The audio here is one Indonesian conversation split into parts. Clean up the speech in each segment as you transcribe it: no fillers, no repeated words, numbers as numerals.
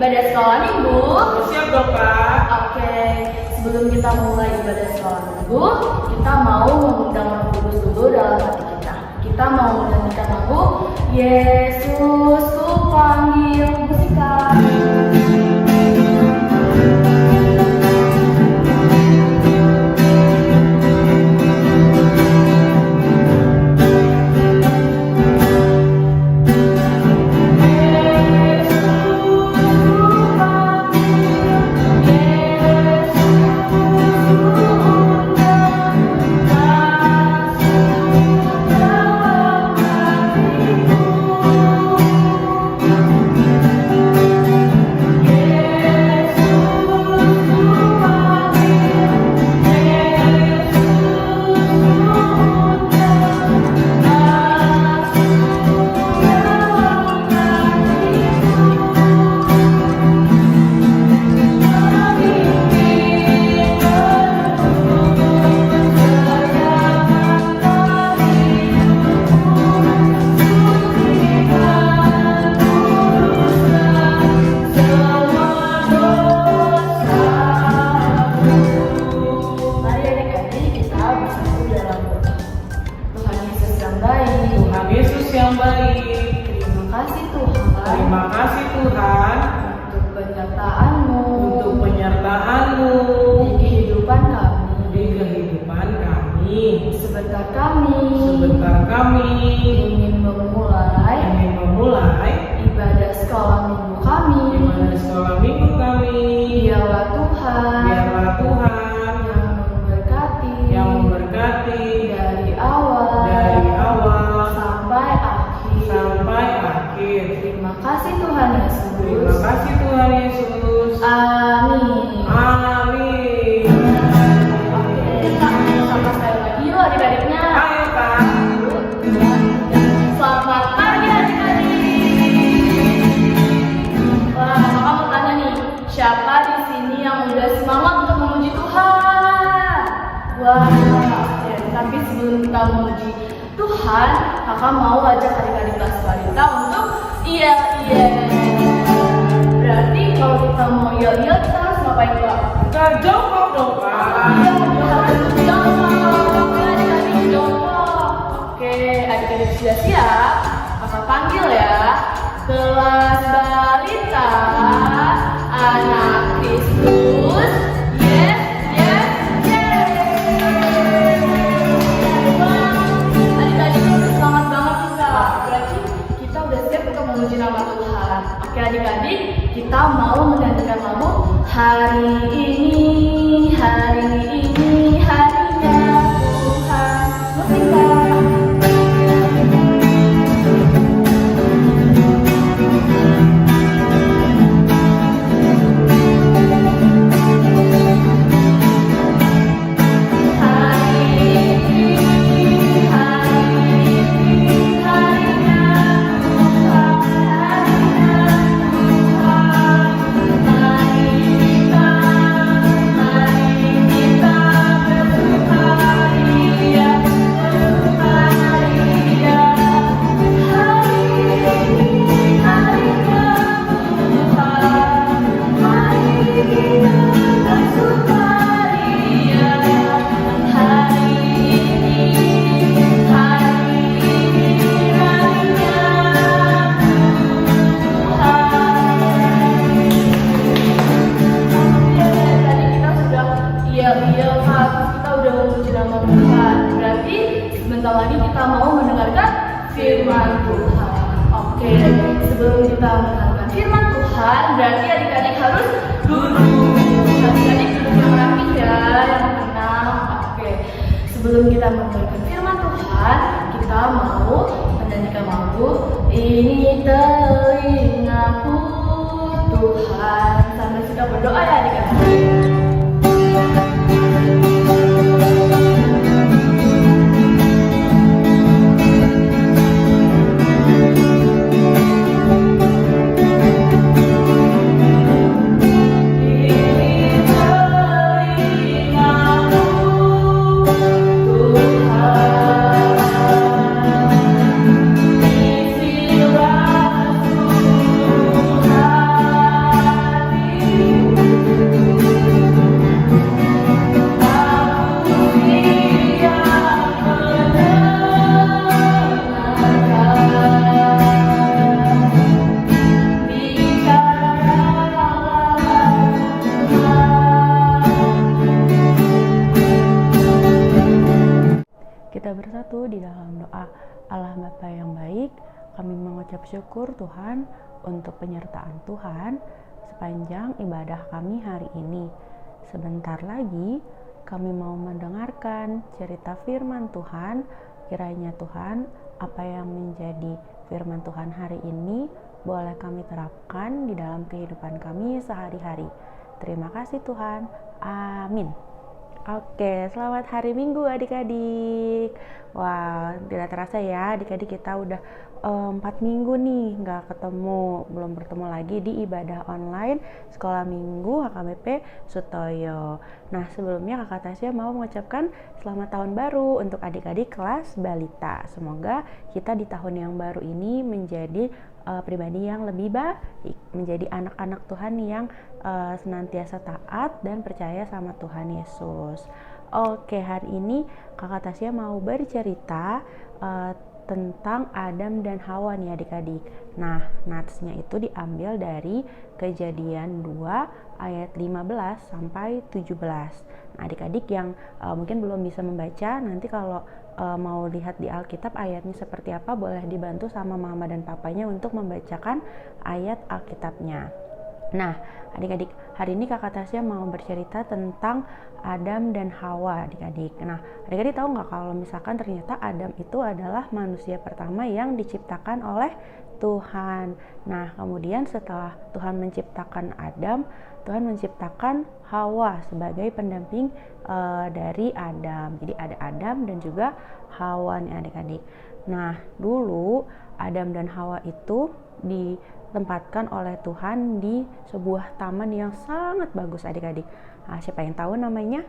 ibadah sekolah minggu. Siap dong Kak. Oke, sebelum kita mulai ibadah sekolah minggu, kita mau mengundang Roh Kudus dulu dalam hati kita. Kita mau menyanyikan lagu Yesus ku panggil, musikan. Sebentar kami ingin memulai ibadah sekolah minggu kami. Biarlah Tuhan yang memberkati dari awal sampai akhir. Terima kasih Tuhan Yesus. Amin. Oke, Kak, sama sekali lagi yuk adik-adiknya. Ayo Kak. Selamat pagi adik-adik. Wah, kakak mau tanya nih, siapa di sini yang udah semangat untuk memuji Tuhan? Wah, ya, tapi sebelum kita memuji Tuhan, kakak mau ajak adik-adik kelas balita untuk iya. Berarti kalau kita mau iya kita harus ngapain Kak? Kita jongkok dong Kak. Iya, harus jongkok. Oke, adik-adik jongkok. Oke, adik-adik sudah siap? Kakak panggil ya. Kelas balita, anak Kristus. Yes. Adik-adik udah semangat banget nih Kak. Berarti kita udah siap untuk memuji nama Tuhan. Oke adik-adik, kita mau menyanyikan lagu hari ini harinya Tuhan. Musikan. Sebentar lagi kita mau mendengarkan firman Tuhan. Oke, sebelum kita mendengarkan firman Tuhan, berarti adik-adik harus duduk. Adik-adik duduk yang rapi ya, yang tenang. Oke, sebelum kita mendengarkan firman Tuhan, kita mau menyanyikan lagu Ini Telingaku Tuhan. Sambil kita berdoa ya adik-adik. Tuhan bersatu di dalam doa. Allah Bapa yang baik, kami mengucap syukur Tuhan untuk penyertaan Tuhan sepanjang ibadah kami hari ini. Sebentar lagi kami mau mendengarkan cerita firman Tuhan. Kiranya Tuhan, apa yang menjadi firman Tuhan hari ini boleh kami terapkan di dalam kehidupan kami sehari-hari. Terima kasih Tuhan. Amin. Oke, selamat hari Minggu adik-adik. Wah, tidak terasa ya adik-adik, kita udah 4 minggu nih nggak ketemu, belum bertemu lagi di ibadah online Sekolah Minggu HKBP Sutoyo. Nah, sebelumnya Kakak Tasya mau mengucapkan selamat tahun baru untuk adik-adik kelas balita. Semoga kita di tahun yang baru ini menjadi pribadi yang lebih baik, menjadi anak-anak Tuhan yang senantiasa taat dan percaya sama Tuhan Yesus. Oke, hari ini Kakak Tasya mau bercerita tentang Adam dan Hawa nih adik-adik. Nah, natsnya itu diambil dari Kejadian 2 ayat 15 sampai 17. Nah, adik-adik yang mungkin belum bisa membaca, nanti kalau mau lihat di Alkitab ayatnya seperti apa, boleh dibantu sama mama dan papanya untuk membacakan ayat Alkitabnya. Nah, adik-adik, hari ini Kakak Tasya mau bercerita tentang Adam dan Hawa, adik-adik. Nah, adik-adik tahu nggak kalau misalkan ternyata Adam itu adalah manusia pertama yang diciptakan oleh Tuhan. Nah, kemudian setelah Tuhan menciptakan Adam, Tuhan menciptakan Hawa sebagai pendamping dari Adam. Jadi ada Adam dan juga Hawa nih adik-adik. Nah, dulu Adam dan Hawa itu ditempatkan oleh Tuhan di sebuah taman yang sangat bagus adik-adik. Nah, siapa yang tahu namanya?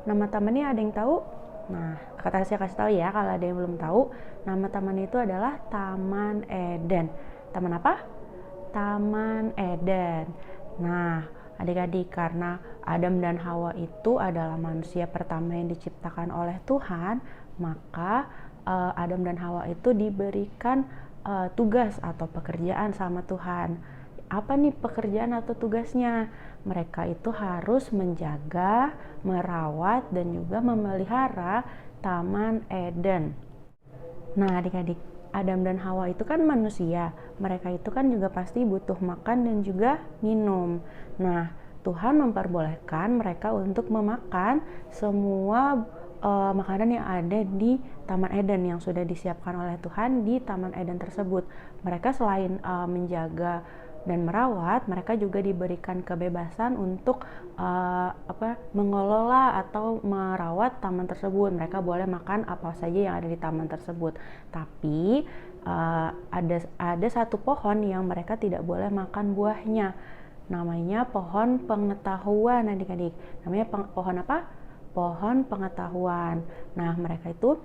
Nama tamannya ada yang tahu? Nah, kata saya kasih tahu ya kalau ada yang belum tahu. Nama taman itu adalah Taman Eden. Taman apa? Taman Eden. Nah, adik-adik, karena Adam dan Hawa itu adalah manusia pertama yang diciptakan oleh Tuhan, maka Adam dan Hawa itu diberikan tugas atau pekerjaan sama Tuhan. Apa nih pekerjaan atau tugasnya? Mereka itu harus menjaga, merawat, dan juga memelihara Taman Eden. Nah, adik-adik, Adam dan Hawa itu kan manusia. Mereka itu kan juga pasti butuh makan dan juga minum. Nah, Tuhan memperbolehkan mereka untuk memakan semua makanan yang ada di Taman Eden yang sudah disiapkan oleh Tuhan di Taman Eden tersebut. Mereka selain menjaga dan merawat, mereka juga diberikan kebebasan untuk mengelola atau merawat taman tersebut. Mereka boleh makan apa saja yang ada di taman tersebut. Tapi ada satu pohon yang mereka tidak boleh makan buahnya. Namanya pohon pengetahuan adik-adik. Namanya pohon apa? Pohon pengetahuan. Nah, mereka itu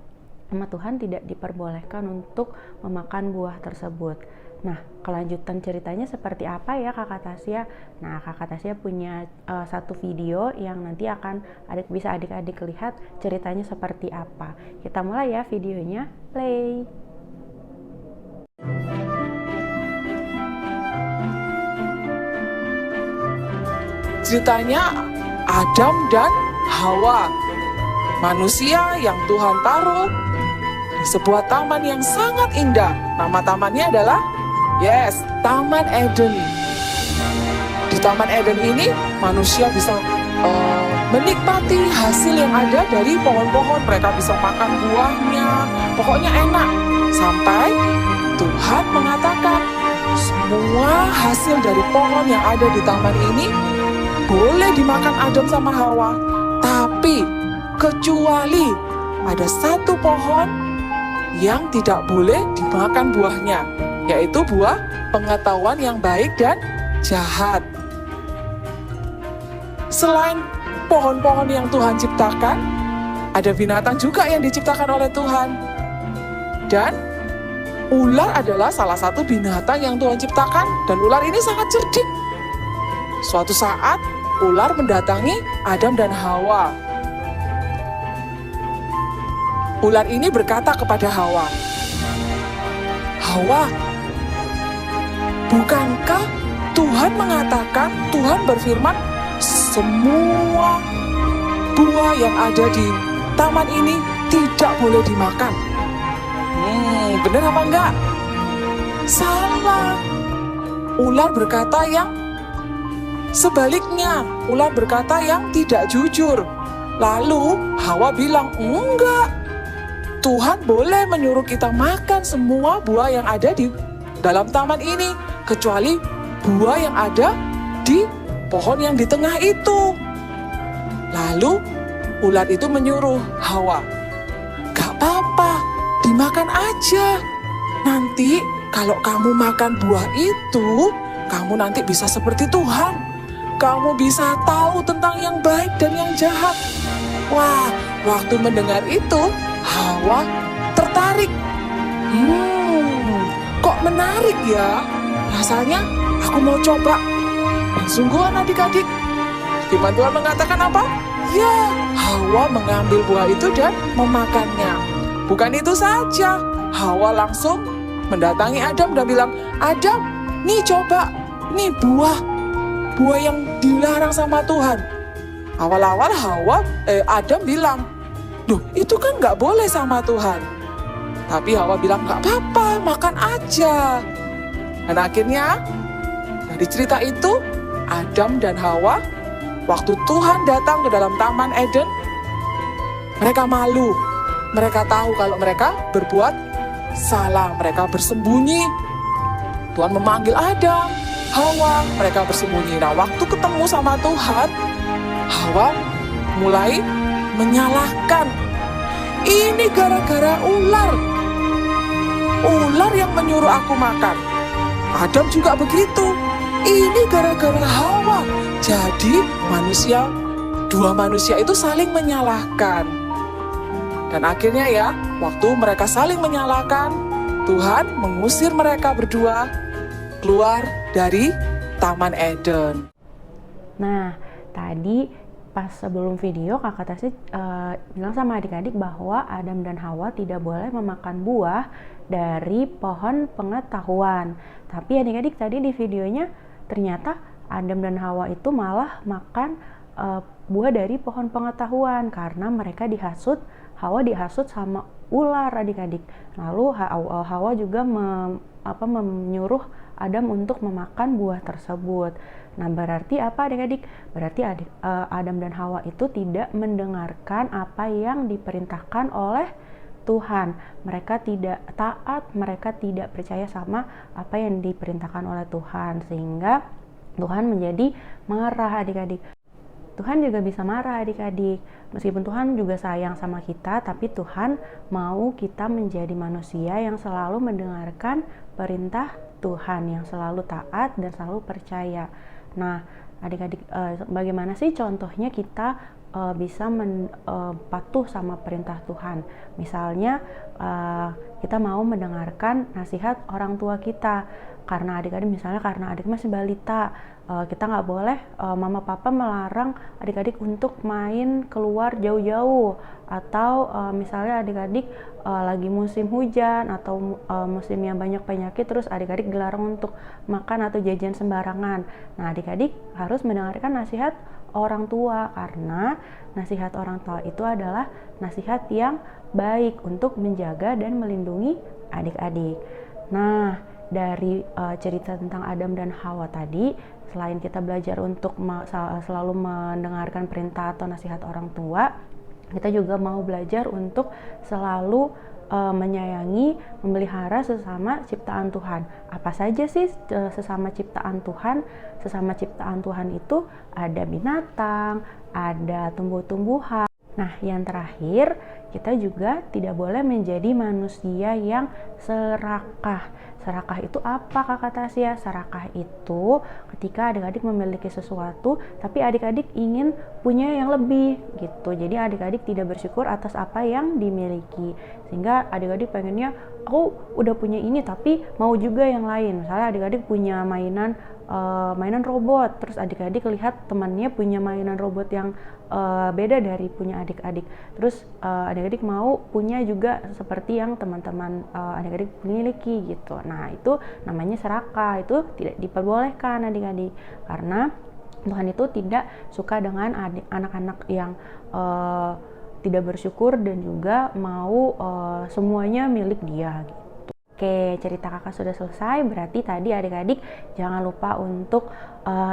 sama Tuhan tidak diperbolehkan untuk memakan buah tersebut. Nah, kelanjutan ceritanya seperti apa ya Kakak Tasya? Nah, Kakak Tasya punya satu video yang nanti akan bisa adik-adik lihat ceritanya seperti apa. Kita mulai ya videonya, play. Ceritanya Adam dan Hawa, manusia yang Tuhan taruh di sebuah taman yang sangat indah. Nama tamannya adalah Taman Eden. Di Taman Eden ini manusia bisa menikmati hasil yang ada dari pohon-pohon. Mereka bisa makan buahnya, pokoknya enak. Sampai Tuhan mengatakan semua hasil dari pohon yang ada di taman ini boleh dimakan Adam sama Hawa, tapi kecuali ada satu pohon yang tidak boleh dimakan buahnya, yaitu buah pengetahuan yang baik dan jahat. Selain pohon-pohon yang Tuhan ciptakan, ada binatang juga yang diciptakan oleh Tuhan. Dan ular adalah salah satu binatang yang Tuhan ciptakan, dan ular ini sangat cerdik. Suatu saat, ular mendatangi Adam dan Hawa. Ular ini berkata kepada Hawa, "Hawa, bukankah Tuhan mengatakan, Tuhan berfirman, semua buah yang ada di taman ini tidak boleh dimakan. Benar apa enggak? Salah. Ular berkata yang sebaliknya. Ular berkata yang tidak jujur. Lalu Hawa bilang, enggak. Tuhan boleh menyuruh kita makan semua buah yang ada di dalam taman ini, kecuali buah yang ada di pohon yang di tengah itu. Lalu ular itu menyuruh Hawa, gak apa-apa, dimakan aja. Nanti kalau kamu makan buah itu, kamu nanti bisa seperti Tuhan. Kamu bisa tahu tentang yang baik dan yang jahat. Wah, waktu mendengar itu, Hawa tertarik. Kok menarik ya? Rasanya aku mau coba. Dan sungguhan adik-adik, firman Tuhan mengatakan apa? Ya, Hawa mengambil buah itu dan memakannya. Bukan itu saja, Hawa langsung mendatangi Adam dan bilang, Adam, nih coba, nih buah yang dilarang sama Tuhan. Awal-awal Adam bilang, duh itu kan gak boleh sama Tuhan. Tapi Hawa bilang, gak apa-apa, makan aja. Dan akhirnya dari cerita itu, Adam dan Hawa, waktu Tuhan datang ke dalam Taman Eden, mereka malu. Mereka tahu kalau mereka berbuat salah, mereka bersembunyi. Tuhan memanggil Adam, Hawa, mereka bersembunyi. Nah, waktu ketemu sama Tuhan, Hawa mulai menyalahkan. Ini gara-gara ular. Ular yang menyuruh aku makan. Adam juga begitu. Ini gara-gara Hawa. Jadi dua manusia itu saling menyalahkan. Dan akhirnya ya, waktu mereka saling menyalahkan, Tuhan mengusir mereka berdua keluar dari Taman Eden. Nah, tadi pas sebelum video kakak Tasya bilang sama adik-adik bahwa Adam dan Hawa tidak boleh memakan buah dari pohon pengetahuan. Tapi adik-adik tadi di videonya ternyata Adam dan Hawa itu malah makan buah dari pohon pengetahuan karena mereka dihasut. Hawa dihasut sama ular adik-adik. Lalu Hawa juga menyuruh Adam untuk memakan buah tersebut. Nah, berarti apa adik-adik? Berarti Adam dan Hawa itu tidak mendengarkan apa yang diperintahkan oleh Tuhan. Mereka tidak taat, mereka tidak percaya sama apa yang diperintahkan oleh Tuhan. Sehingga Tuhan menjadi marah adik-adik. Tuhan juga bisa marah adik-adik. Meskipun Tuhan juga sayang sama kita, tapi Tuhan mau kita menjadi manusia yang selalu mendengarkan perintah Tuhan, yang selalu taat dan selalu percaya. Nah, adik-adik, bagaimana sih contohnya kita bisa patuh sama perintah Tuhan? Misalnya, kita mau mendengarkan nasihat orang tua kita. Karena adik-adik, misalnya karena adik masih balita, kita nggak boleh mama papa melarang adik-adik untuk main keluar jauh-jauh, atau misalnya adik-adik lagi musim hujan atau musim yang banyak penyakit, terus adik-adik dilarang untuk makan atau jajan sembarangan. Nah, adik-adik harus mendengarkan nasihat orang tua, karena nasihat orang tua itu adalah nasihat yang baik untuk menjaga dan melindungi adik-adik. Nah, dari cerita tentang Adam dan Hawa tadi, selain kita belajar untuk selalu mendengarkan perintah atau nasihat orang tua, kita juga mau belajar untuk selalu menyayangi, memelihara sesama ciptaan Tuhan. Apa saja sih sesama ciptaan Tuhan? Sesama ciptaan Tuhan itu ada binatang, ada tumbuh-tumbuhan. Nah, yang terakhir, kita juga tidak boleh menjadi manusia yang serakah. Serakah itu apa Kakak Tasya? Serakah itu ketika adik-adik memiliki sesuatu, tapi adik-adik ingin punya yang lebih gitu. Jadi adik-adik tidak bersyukur atas apa yang dimiliki. Sehingga adik-adik pengennya, aku udah punya ini tapi mau juga yang lain. Misalnya adik-adik punya mainan robot, terus adik-adik lihat temannya punya mainan robot yang beda dari punya adik-adik, terus adik-adik mau punya juga seperti yang teman-teman adik-adik miliki gitu. Nah, itu namanya serakah, itu tidak diperbolehkan adik-adik, karena Tuhan itu tidak suka dengan anak-anak yang tidak bersyukur dan juga mau semuanya milik dia gitu. Oke, cerita kakak sudah selesai. Berarti tadi adik-adik jangan lupa untuk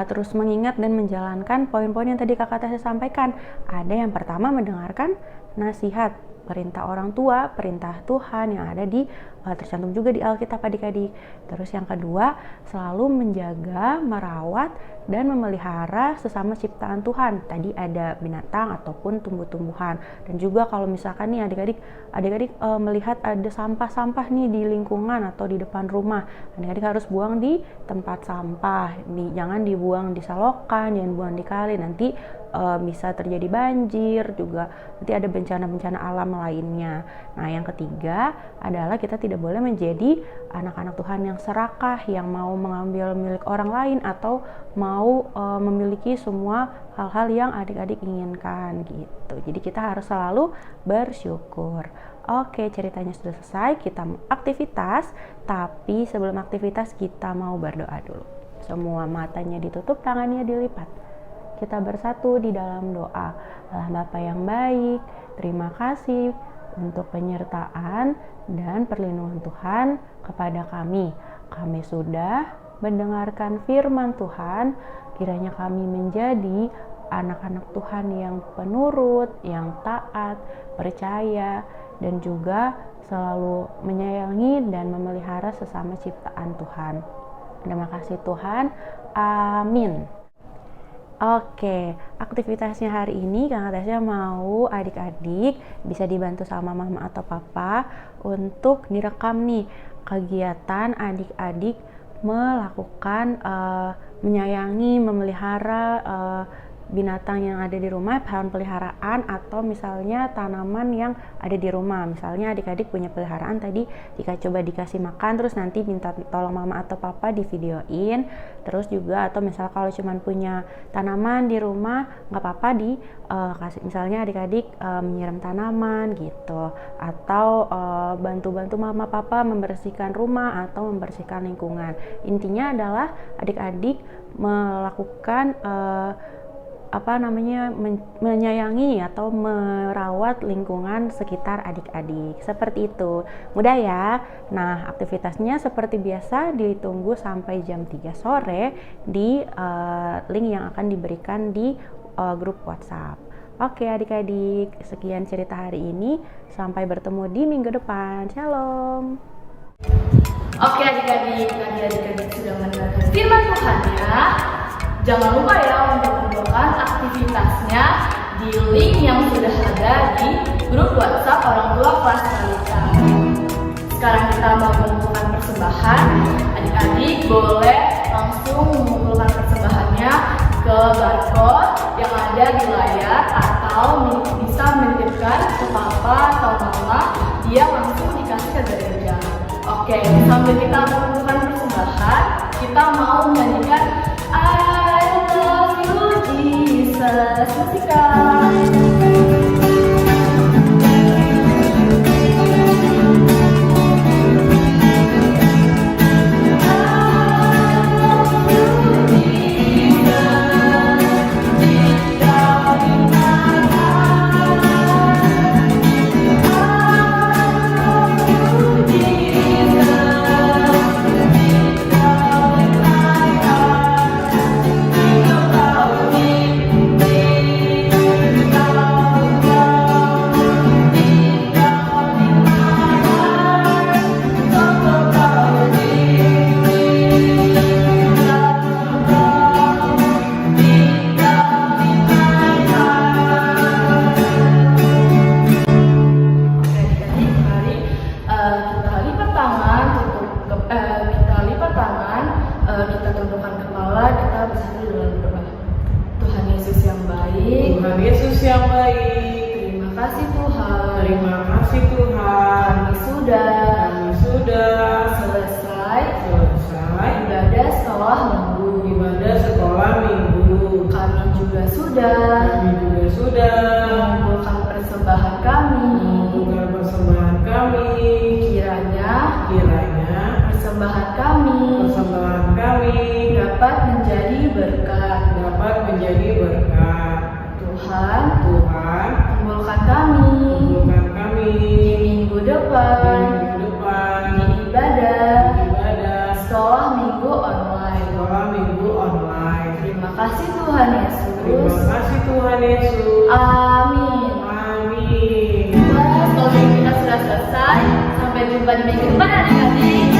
terus mengingat dan menjalankan poin-poin yang tadi kakak Tasya sampaikan. Ada yang pertama, mendengarkan nasihat, perintah orang tua, perintah Tuhan yang ada di tercantum juga di Alkitab adik-adik. Terus yang kedua, selalu menjaga, merawat, dan memelihara sesama ciptaan Tuhan. Tadi ada binatang ataupun tumbuh-tumbuhan. Dan juga kalau misalkan nih adik-adik melihat ada sampah-sampah nih di lingkungan atau di depan rumah, adik-adik harus buang di tempat sampah. Jangan dibuang di selokan, jangan buang di kali, nanti bisa terjadi banjir, juga nanti ada bencana-bencana alam lainnya. Nah, yang ketiga adalah kita tidak boleh menjadi anak-anak Tuhan yang serakah, yang mau mengambil milik orang lain atau mau memiliki semua hal-hal yang adik-adik inginkan gitu. Jadi kita harus selalu bersyukur. Oke, ceritanya sudah selesai, kita mau aktivitas, tapi sebelum aktivitas kita mau berdoa dulu. Semua matanya ditutup, tangannya dilipat. Kita bersatu di dalam doa. Allah Bapa yang baik, terima kasih untuk penyertaan dan perlindungan Tuhan kepada kami. Kami sudah mendengarkan firman Tuhan, kiranya kami menjadi anak-anak Tuhan yang penurut, yang taat, percaya, dan juga selalu menyayangi dan memelihara sesama ciptaan Tuhan. Terima kasih Tuhan. Amin. Oke, aktivitasnya hari ini Kakak Tasya mau adik-adik bisa dibantu sama mama atau papa untuk direkam nih kegiatan adik-adik melakukan menyayangi, memelihara binatang yang ada di rumah, hewan peliharaan, atau misalnya tanaman yang ada di rumah. Misalnya adik-adik punya peliharaan tadi, jika coba dikasih makan terus nanti minta tolong mama atau papa di videoin. Terus juga atau misal kalau cuman punya tanaman di rumah, nggak apa-apa kasih, misalnya adik-adik menyiram tanaman gitu, atau bantu-bantu mama papa membersihkan rumah atau membersihkan lingkungan. Intinya adalah adik-adik melakukan menyayangi atau merawat lingkungan sekitar adik-adik. Seperti itu. Mudah ya? Nah, aktivitasnya seperti biasa ditunggu sampai jam 3 sore di link yang akan diberikan di grup WhatsApp. Oke adik-adik, sekian cerita hari ini. Sampai bertemu di minggu depan. Shalom. Oke adik-adik, tadi adik-adik sudah mendengarkan firman Tuhan ya. Jangan lupa ya untuk menunjukkan aktivitasnya di link yang sudah ada di grup WhatsApp orang tua kelas balita. Sekarang kita mau mengumpulkan persembahan. Adik-adik boleh langsung mengumpulkan persembahannya ke barcode yang ada di layar, atau bisa menitipkan ke papa atau mama, dia langsung dikasih ke gereja. Oke, sambil kita mengumpulkan persembahan, kita mau menyanyikan I love you Jesus. Musikan. Kita tundukkan kepala, kita bersatu dalam doa. Tuhan Yesus yang baik, Tuhan Yesus yang baik, terima kasih Tuhan. terima kasih Tuhan. Kami sudah selesai ibadah sekolah minggu. Kami juga sudah mengumpulkan persembahan kami. Kiranya persembahan kami dapat menjadi berkat. Tuhan, kumpulkan kami Yesus. Terima kasih Tuhan Yesus. Amin. Amin. Wah, kalau kita sudah selesai. Sampai jumpa di minggu depan adik-adik.